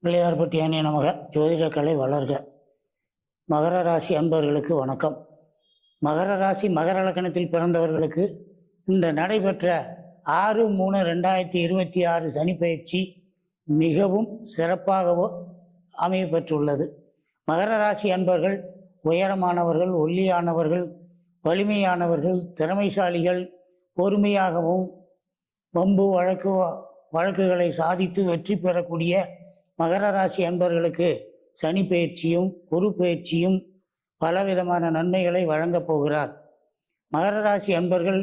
பிள்ளையார்பட்டி அணிய நமக. ஜோதிட கலை வளர்க. மகர ராசி அன்பர்களுக்கு வணக்கம். மகர ராசி மகர லக்கணத்தில் பிறந்தவர்களுக்கு இந்த நடைபெற்ற 6/3/2026 சனிப்பெயர்ச்சி மிகவும் சிறப்பாகவோ அமையப்பெற்றுள்ளது. மகர ராசி அன்பர்கள் உயரமானவர்கள், ஒல்லியானவர்கள், வலிமையானவர்கள், திறமைசாலிகள், பொறுமையாகவும் வம்பு வழக்குகளை சாதித்து வெற்றி பெறக்கூடிய மகர ராசி அன்பர்களுக்கு சனி பயிற்சியும் குரு பயிற்சியும் பலவிதமான நன்மைகளை வழங்கப் போகிறார். மகர ராசி அன்பர்கள்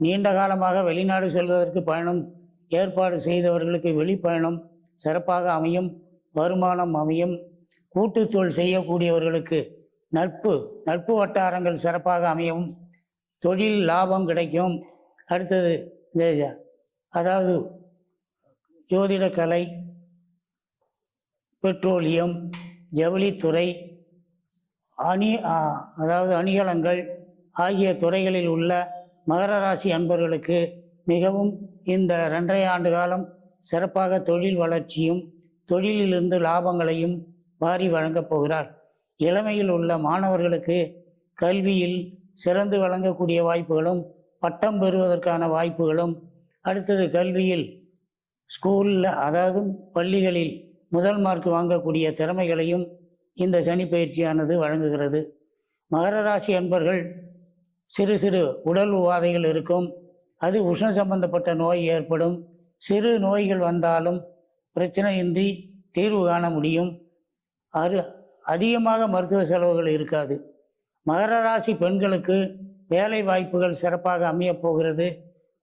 நீண்ட காலமாக வெளிநாடு செல்வதற்கு பயணம் ஏற்பாடு செய்தவர்களுக்கு வெளிப்பயணம் சிறப்பாக அமையும். வருமானம் அமையும். கூட்டுத்தொழில் செய்யக்கூடியவர்களுக்கு நட்பு வட்டாரங்கள் சிறப்பாக அமையும். தொழில் லாபம் கிடைக்கும். அடுத்தது அதாவது ஜோதிட கலை, பெட்ரோலியம், ஜவுளித்துறை, அணிகலன்கள் ஆகிய துறைகளில் உள்ள மகர ராசி அன்பர்களுக்கு மிகவும் இந்த 2.5 ஆண்டு காலம் சிறப்பாக தொழில் வளர்ச்சியும் தொழிலிலிருந்து லாபங்களையும் வாரி வழங்கப் போகிறார். இளமையில் உள்ள மாணவர்களுக்கு கல்வியில் சிறந்து வழங்கக்கூடிய வாய்ப்புகளும் பட்டம் பெறுவதற்கான வாய்ப்புகளும், அடுத்தது கல்வியில் ஸ்கூலில் அதாவது பள்ளிகளில் முதல் மார்க் வாங்கக்கூடிய திறமைகளையும் இந்த சனி பயிற்சியானது வழங்குகிறது. மகர ராசி அன்பர்கள் சிறு சிறு உடல் உபாதைகள் இருக்கும். அது உஷ்ண சம்பந்தப்பட்ட நோய் ஏற்படும். சிறு நோய்கள் வந்தாலும் பிரச்சனையின்றி தீர்வு காண முடியும். அதிகமாக மருத்துவ செலவுகள் இருக்காது. மகர ராசி பெண்களுக்கு வேலை வாய்ப்புகள் சிறப்பாக அமையப் போகிறது.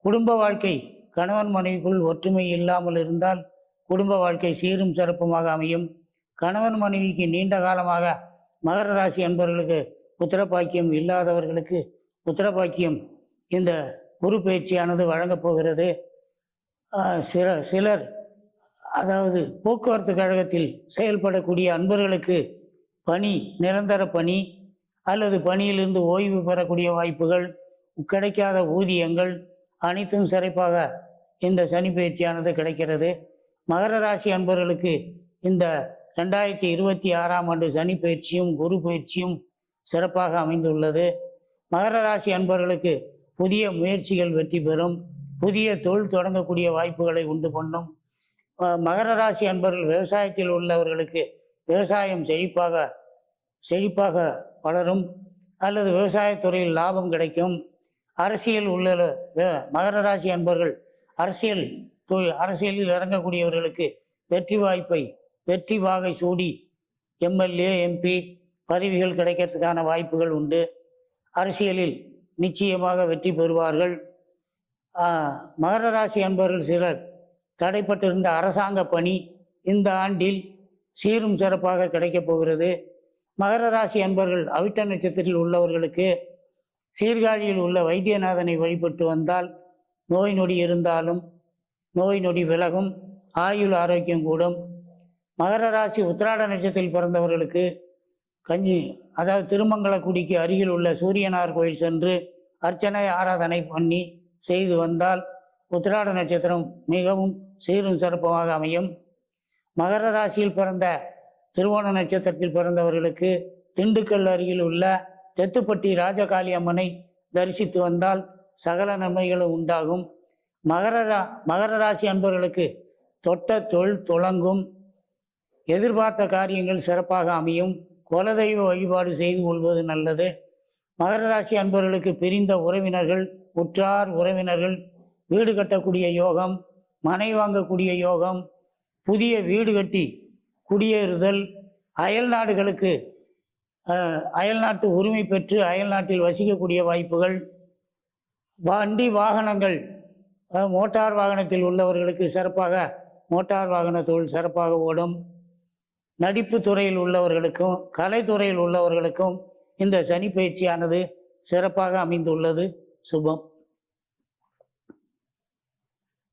குடும்ப வாழ்க்கை கணவன் மனைவிக்குள் ஒற்றுமை இல்லாமல் இருந்தால் குடும்ப வாழ்க்கை சீரும் சிறப்புமாக அமையும். கணவன் மனைவிக்கு நீண்ட காலமாக மகர ராசி அன்பர்களுக்கு புத்திரபாக்கியம் இல்லாதவர்களுக்கு புத்திரபாக்கியம் இந்த குரு பயிற்சியானது வழங்கப் போகிறது. சிலர் அதாவது போக்குவரத்து கழகத்தில் செயல்படக்கூடிய அன்பர்களுக்கு நிரந்தர பணி அல்லது பணியிலிருந்து ஓய்வு பெறக்கூடிய வாய்ப்புகள், கிடைக்காத ஊதியங்கள் அனைத்தும் சிறப்பாக இந்த சனி பயிற்சியானது கிடைக்கிறது. மகர ராசி அன்பர்களுக்கு இந்த 2026ஆம் ஆண்டு சனி பயிற்சியும் குரு பயிற்சியும் சிறப்பாக அமைந்துள்ளது. மகர ராசி அன்பர்களுக்கு புதிய முயற்சிகள் வெற்றி பெறும். புதிய தொழில் தொடங்கக்கூடிய வாய்ப்புகளை உண்டு பண்ணும். மகர ராசி அன்பர்கள் விவசாயத்தில் உள்ளவர்களுக்கு விவசாயம் செழிப்பாக வளரும் அல்லது விவசாயத்துறையில் லாபம் கிடைக்கும். அரசியல் உள்ள மகர ராசி அன்பர்கள் அரசியலில் இறங்கக்கூடியவர்களுக்கு வெற்றி வாகை சூடி எம்எல்ஏ, எம்பி பதவிகள் கிடைக்கிறதுக்கான வாய்ப்புகள் உண்டு. அரசியலில் நிச்சயமாக வெற்றி பெறுவார்கள். மகர ராசி அன்பர்கள் சிலர் தடைப்பட்டிருந்த அரசாங்க பணி இந்த ஆண்டில் சீரும் சிறப்பாக கிடைக்கப் போகிறது. மகர ராசி அன்பர்கள் அவிட்ட நட்சத்திரத்தில் உள்ளவர்களுக்கு சீர்காழியில் உள்ள வைத்தியநாதனை வழிபட்டு வந்தால் நோய் நொடி இருந்தாலும் நோய் நொடி விலகும். ஆயுள் ஆரோக்கியம் கூடும். மகர ராசி உத்திராட நட்சத்திரத்தில் பிறந்தவர்களுக்கு திருமங்கலக்குடிக்கு அருகில் உள்ள சூரியனார் கோயில் சென்று அர்ச்சனை ஆராதனை பண்ணி செய்து வந்தால் உத்திராட நட்சத்திரம் மிகவும் சீரும் சிறப்புமாக அமையும். மகர ராசியில் பிறந்த திருவோண நட்சத்திரத்தில் பிறந்தவர்களுக்கு திண்டுக்கல் அருகில் உள்ள தெத்துப்பட்டி ராஜகாளி அம்மனை தரிசித்து வந்தால் சகல நன்மைகளும் உண்டாகும். மகர ராசி அன்பர்களுக்கு தொட்ட தொழில் துளங்கும். எதிர்பார்த்த காரியங்கள் சிறப்பாக அமையும். குலதெய்வ வழிபாடு செய்து கொள்வது நல்லது. மகர ராசி அன்பர்களுக்கு பிரிந்த உறவினர்கள், உற்றார் உறவினர்கள் வீடு கட்டக்கூடிய யோகம், மனை வாங்கக்கூடிய யோகம், புதிய வீடு கட்டி குடியேறுதல், அயல்நாட்டு உரிமை பெற்று அயல்நாட்டில் வசிக்கக்கூடிய வாய்ப்புகள், வண்டி வாகனங்கள் மோட்டார் வாகனத்தில் உள்ளவர்களுக்கு சிறப்பாக மோட்டார் வாகன தொழில் சிறப்பாக ஓடும். நடிப்பு துறையில் உள்ளவர்களுக்கும் கலைத்துறையில் உள்ளவர்களுக்கும் இந்த சனி பயிற்சியானது சிறப்பாக அமைந்துள்ளது. சுபம்.